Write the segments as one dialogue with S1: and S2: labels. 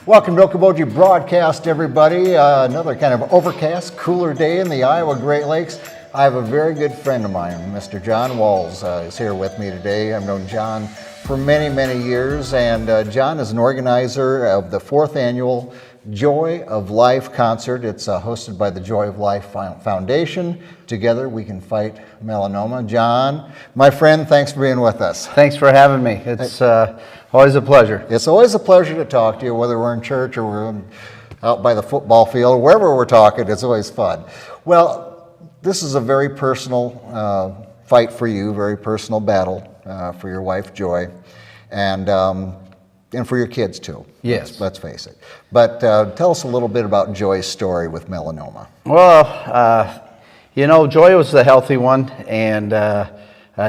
S1: Welcome to Okoboji Broadcast, everybody. Another kind of overcast, cooler day in the Iowa Great Lakes. I have a very good friend of mine, Mr. John Walz, is here with me today. I've known John for many, many years, and John is an organizer of the 4th annual Joy of Life concert. It's hosted by the Joy of Life Foundation. Together we can fight melanoma. John, my friend, thanks for being with us.
S2: Thanks for having me. It's always a pleasure.
S1: It's always a pleasure to talk to you, whether we're in church or we're out by the football field, wherever we're talking, it's always fun. Well, this is a very personal fight for you, very personal battle for your wife, Joy, and for your kids too.
S2: Yes.
S1: Let's face it. But tell us a little bit about Joy's story with melanoma.
S2: Well, Joy was the healthy one and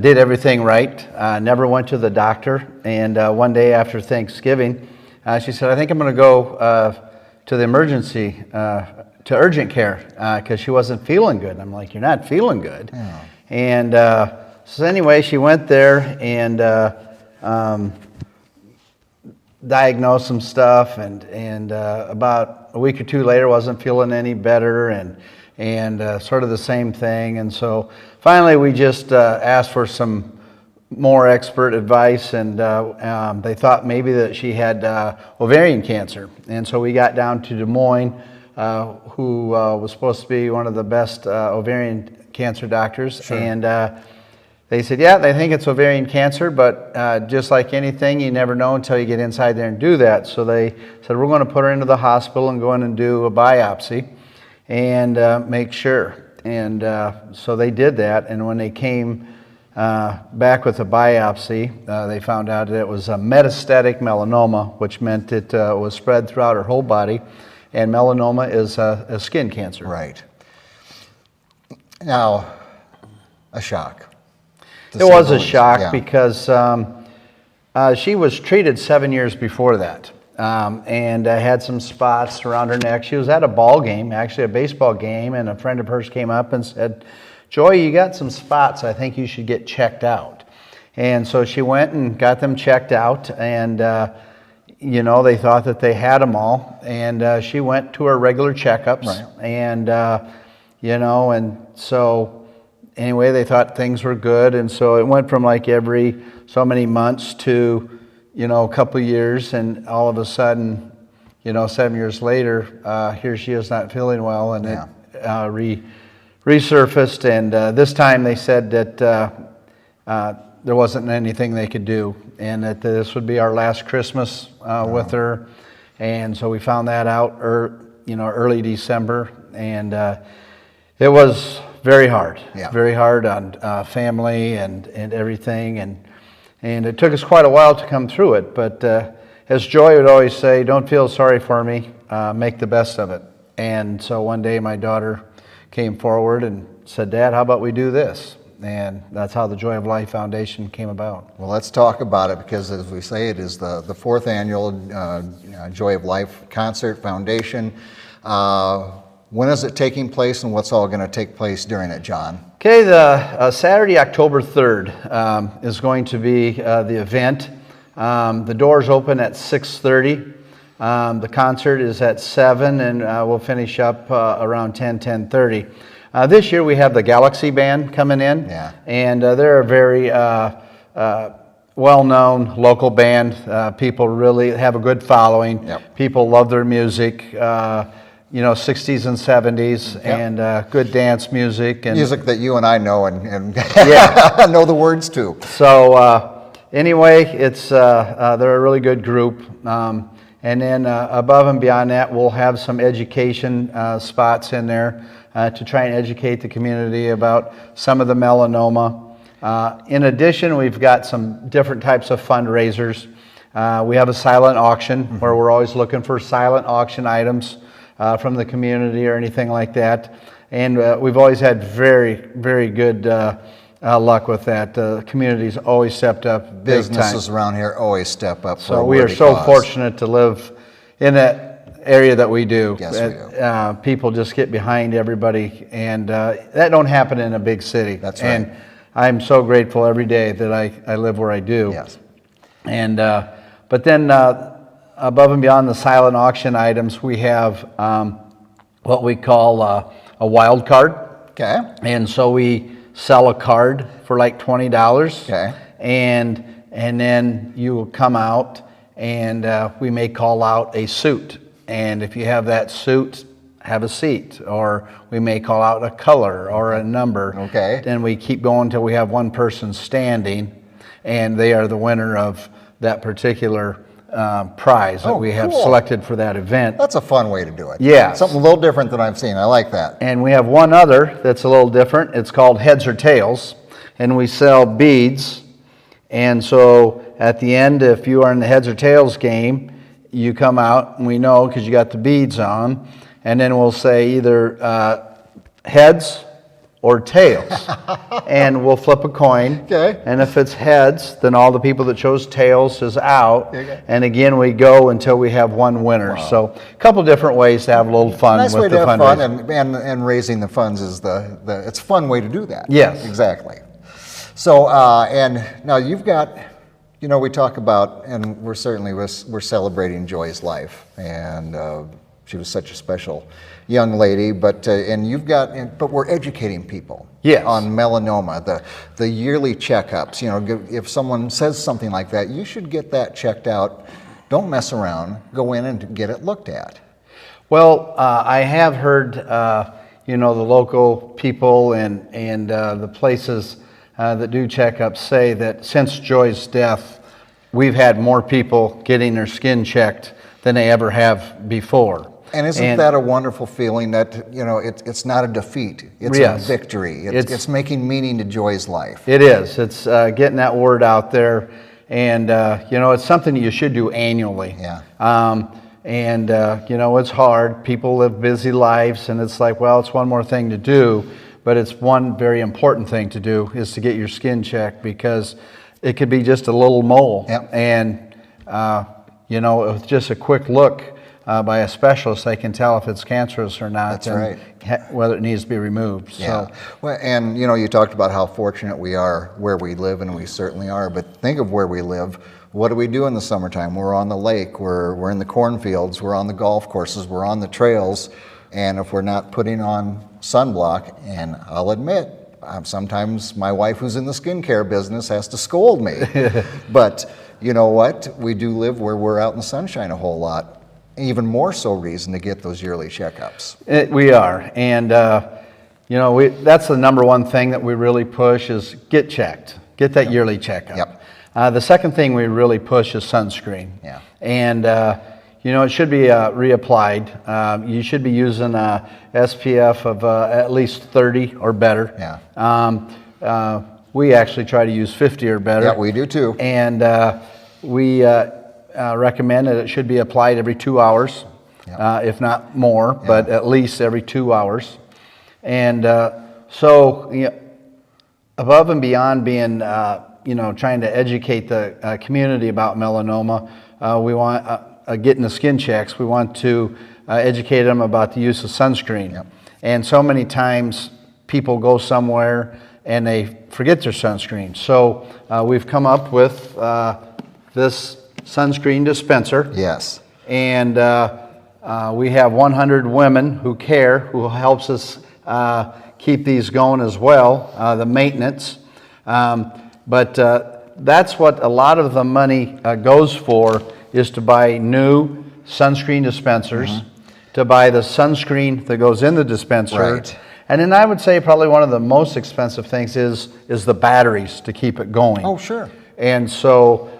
S2: did everything right. Never went to the doctor. And one day after Thanksgiving, she said, I think I'm going to go to the emergency, to urgent care, because she wasn't feeling good. And I'm like, you're not feeling good. Yeah. And so anyway, she went there and diagnosed some stuff, and about a week or two later wasn't feeling any better, and sort of the same thing. And so finally we just asked for some more expert advice, and they thought maybe that she had ovarian cancer. And so we got down to Des Moines, who was supposed to be one of the best ovarian cancer doctors. Sure. And they said, yeah, they think it's ovarian cancer, but just like anything, you never know until you get inside there and do that. So they said, we're going to put her into the hospital and go in and do a biopsy and make sure. And so they did that, and when they came back with a biopsy, they found out that it was a metastatic melanoma, which meant it was spread throughout her whole body, and melanoma is a skin cancer.
S1: Right. Now, a shock.
S2: It was a shock, because she was treated 7 years before that, and had some spots around her neck. She was at a ball game, actually a baseball game, and a friend of hers came up and said, Joy, you got some spots. I think you should get checked out. And so she went and got them checked out, and they thought that they had them all. And she went to her regular checkups, right. And and so anyway, they thought things were good, and so it went from like every so many months to, a couple of years, and all of a sudden, 7 years later, here she is not feeling well, and yeah. It resurfaced, and this time they said that there wasn't anything they could do, and that this would be our last Christmas with her, and so we found that out, early December, and it was very hard, yeah. Very hard on family and everything, and it took us quite a while to come through it. But as Joy would always say, don't feel sorry for me, make the best of it. And so one day my daughter came forward and said, Dad, how about we do this? And that's how the Joy of Life Foundation came about.
S1: Well, let's talk about it, because as we say, it is the 4th annual Joy of Life Concert Foundation. When is it taking place, and what's all going to take place during it, John?
S2: Okay, the Saturday, October 3rd is going to be the event. The doors open at 6:30. The concert is at 7, and we'll finish up around 10:30. This year we have the Galaxy Band coming in, yeah. And they're a very well-known local band. People really have a good following. Yep. People love their music. 60s and 70s, yep. And good dance music. And
S1: music that you and I know and yeah. know the words to.
S2: So anyway, it's they're a really good group. And then above and beyond that, we'll have some education spots in there to try and educate the community about some of the melanoma. In addition, we've got some different types of fundraisers. We have a silent auction, mm-hmm. where we're always looking for silent auction items from the community or anything like that. And we've always had very, very good luck with that. The community's always stepped up big time.
S1: Businesses around here always step up.
S2: So we are so fortunate to live in that area that we do.
S1: Yes, we do.
S2: People just get behind everybody, and that don't happen in a big city.
S1: That's right.
S2: And I'm so grateful every day that I live where I do.
S1: Yes.
S2: And but then above and beyond the silent auction items, we have what we call a wild card.
S1: Okay.
S2: And so we sell a card for like $20.
S1: Okay.
S2: And then you will come out and we may call out a suit. And if you have that suit, have a seat. Or we may call out a color or a number.
S1: Okay.
S2: Then we keep going until we have one person standing, and they are the winner of that particular prize that we have selected for that event.
S1: That's a fun way to do it.
S2: Yeah.
S1: Something a little different than I've seen. I like that.
S2: And we have one other that's a little different. It's called heads or tails, and we sell beads. And so at the end, if you are in the heads or tails game, you come out, and we know because you got the beads on, and then we'll say either heads or tails. And we'll flip a coin.
S1: Okay.
S2: And if it's heads, then all the people that chose tails is out.
S1: Okay.
S2: And again, we go until we have one winner.
S1: Wow.
S2: So a couple different ways to have a little fun
S1: Nice
S2: with
S1: way
S2: the
S1: to have fun,
S2: fundraiser.
S1: and raising the funds is it's a fun way to do that.
S2: Yes.
S1: Exactly. So, and now you've got, we talk about, and we're celebrating Joy's life, and she was such a special young lady, but but we're educating people.
S2: Yes.
S1: On melanoma, the yearly checkups. If someone says something like that, you should get that checked out. Don't mess around. Go in and get it looked at.
S2: Well, I have heard, the local people and the places that do checkups say that since Joy's death, we've had more people getting their skin checked than they ever have before.
S1: And isn't that a wonderful feeling that, it's not a defeat, it's a victory. It's making meaning to Joy's life.
S2: It is. It's getting that word out there. And, it's something that you should do annually.
S1: Yeah.
S2: It's hard. People live busy lives, and it's like, well, it's one more thing to do. But it's one very important thing to do is to get your skin checked, because it could be just a little mole.
S1: Yep.
S2: And, with just a quick look by a specialist, they can tell if it's cancerous or not.
S1: That's right.
S2: Whether it needs to be removed.
S1: Yeah.
S2: So,
S1: Well, and you talked about how fortunate we are where we live, and we certainly are. But think of where we live. What do we do in the summertime? We're on the lake. We're in the cornfields. We're on the golf courses. We're on the trails. And if we're not putting on sunblock, and I'll admit, sometimes my wife, who's in the skincare business, has to scold me. But you know what? We do live where we're out in the sunshine a whole lot. Even more so reason to get those yearly checkups.
S2: We are. And, that's the number one thing that we really push is get checked. Get that yearly checkup.
S1: Yep.
S2: The second thing we really push is sunscreen.
S1: Yeah.
S2: And, it should be reapplied. You should be using a SPF of at least 30 or better.
S1: Yeah.
S2: We actually try to use 50 or better.
S1: Yeah, we do too.
S2: And we recommend that it should be applied every 2 hours, if not more, but at least every 2 hours. And above and beyond being, trying to educate the community about melanoma, we want getting the skin checks. We want to educate them about the use of sunscreen.
S1: Yep.
S2: And so many times people go somewhere and they forget their sunscreen. So we've come up with this sunscreen dispenser.
S1: Yes.
S2: And we have 100 women who care, who helps us keep these going as well, the maintenance. But that's what a lot of the money goes for, is to buy new sunscreen dispensers, to buy the sunscreen that goes in the dispenser.
S1: Right.
S2: And then I would say probably one of the most expensive things is the batteries to keep it going.
S1: Oh, sure.
S2: And so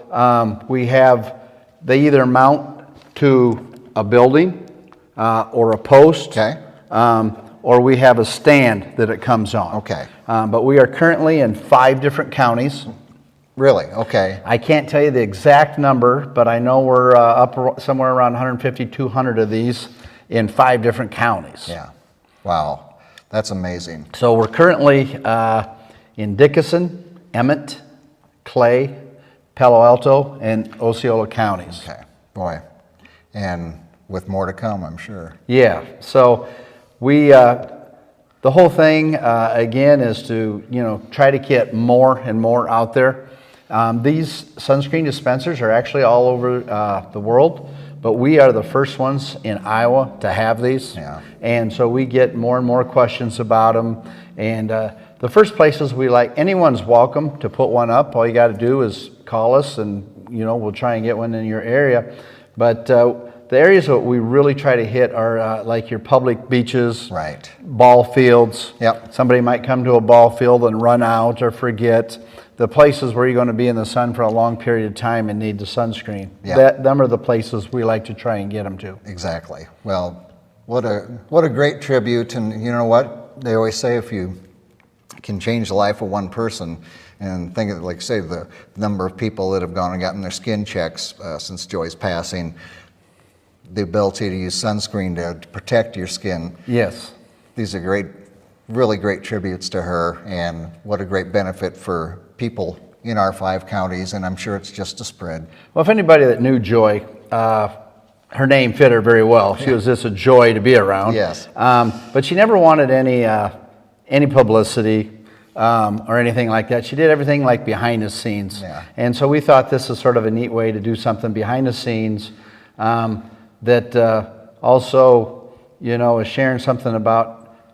S2: they either mount to a building or a post,
S1: Okay.
S2: or we have a stand that it comes on.
S1: Okay.
S2: But we are currently in 5 different counties.
S1: Really? Okay.
S2: I can't tell you the exact number, but I know we're up somewhere around 150, 200 of these in 5 different counties.
S1: Yeah. Wow. That's amazing.
S2: So we're currently in Dickinson, Emmett, Clay, Palo Alto, and Osceola counties.
S1: Okay. Boy. And with more to come, I'm sure.
S2: Yeah. So the whole thing, again, is to, try to get more and more out there. These sunscreen dispensers are actually all over the world. but we are the first ones in Iowa to have these.
S1: Yeah.
S2: And so we get more and more questions about them. And the first places we like, anyone's welcome to put one up. All you got to do is call us, and we'll try and get one in your area. But the areas that we really try to hit are like your public beaches,
S1: right,
S2: ball fields.
S1: Yep.
S2: Somebody might come to a ball field and run out or forget. The places where you're going to be in the sun for a long period of time and need the sunscreen.
S1: Yep.
S2: Them are the places we like to try and get them to.
S1: Exactly. Well, what a great tribute. And you know what? They always say if you can change the life of one person, and think of, like, say, the number of people that have gone and gotten their skin checks since Joy's passing, the ability to use sunscreen to protect your skin.
S2: Yes.
S1: These are great, really great tributes to her, and what a great benefit for people in our 5 counties, and I'm sure it's just a spread.
S2: Well, if anybody that knew Joy, her name fit her very well. She was just a joy to be around.
S1: Yes.
S2: But she never wanted any publicity or anything like that. She did everything like behind the scenes.
S1: Yeah.
S2: And so we thought this is sort of a neat way to do something behind the scenes that also, is sharing something about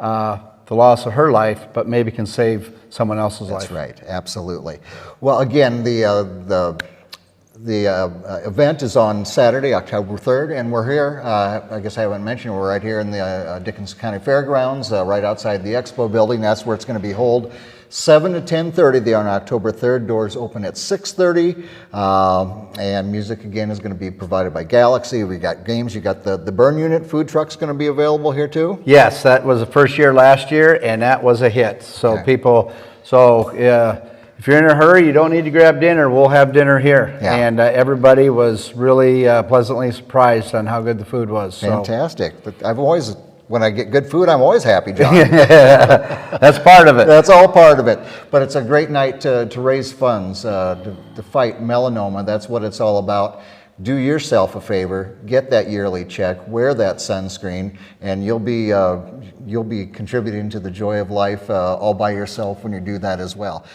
S2: the loss of her life, but maybe can save someone else's life.
S1: That's right, absolutely. Well, again, the event is on Saturday, October 3rd, and we're here. I guess I haven't mentioned, we're right here in the Dickinson County Fairgrounds, right outside the Expo building. That's where it's going to be held. 7 to 10:30 on October 3rd. Doors open at 6:30, and music again is going to be provided by Galaxy. We got games. You got the Burn Unit food truck's going to be available here too.
S2: Yes, that was the first year last year, and that was a hit. So
S1: Okay.
S2: If you're in a hurry, you don't need to grab dinner. We'll have dinner here,
S1: Yeah.
S2: and everybody was really pleasantly surprised on how good the food was. So.
S1: Fantastic. But when I get good food, I'm always happy, John.
S2: That's part of it.
S1: That's all part of it. But it's a great night to raise funds to fight melanoma. That's what it's all about. Do yourself a favor, get that yearly check, wear that sunscreen, and you'll be contributing to the joy of life all by yourself when you do that as well.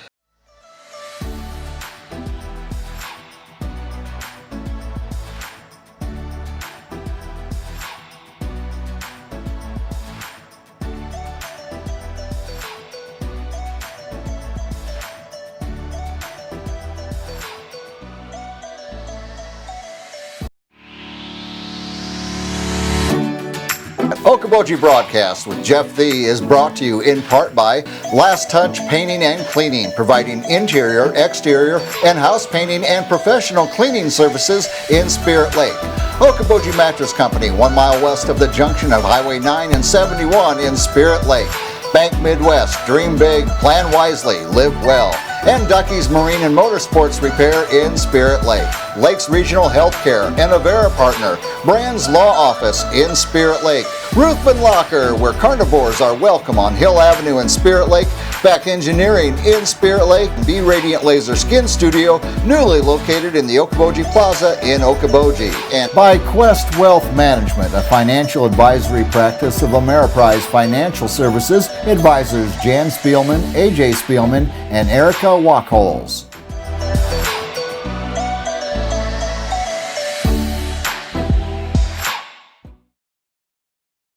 S1: Okoboji Broadcast with Jeff Thee is brought to you in part by Last Touch Painting and Cleaning, providing interior, exterior, and house painting and professional cleaning services in Spirit Lake. Okoboji Mattress Company, 1 mile west of the junction of Highway 9 and 71 in Spirit Lake. Bank Midwest, dream big, plan wisely, live well. And Ducky's Marine and Motorsports Repair in Spirit Lake. Lakes Regional Healthcare and Avera Partner. Brand's Law Office in Spirit Lake. Ruthven Locker, where carnivores are welcome on Hill Avenue in Spirit Lake. Beck Engineering in Spirit Lake. Be Radiant Laser Skin Studio, newly located in the Okoboji Plaza in Okoboji. And by Quest Wealth Management, a financial advisory practice of Ameriprise Financial Services. Advisors Jan Spielman, AJ Spielman, and Erica Wachholz.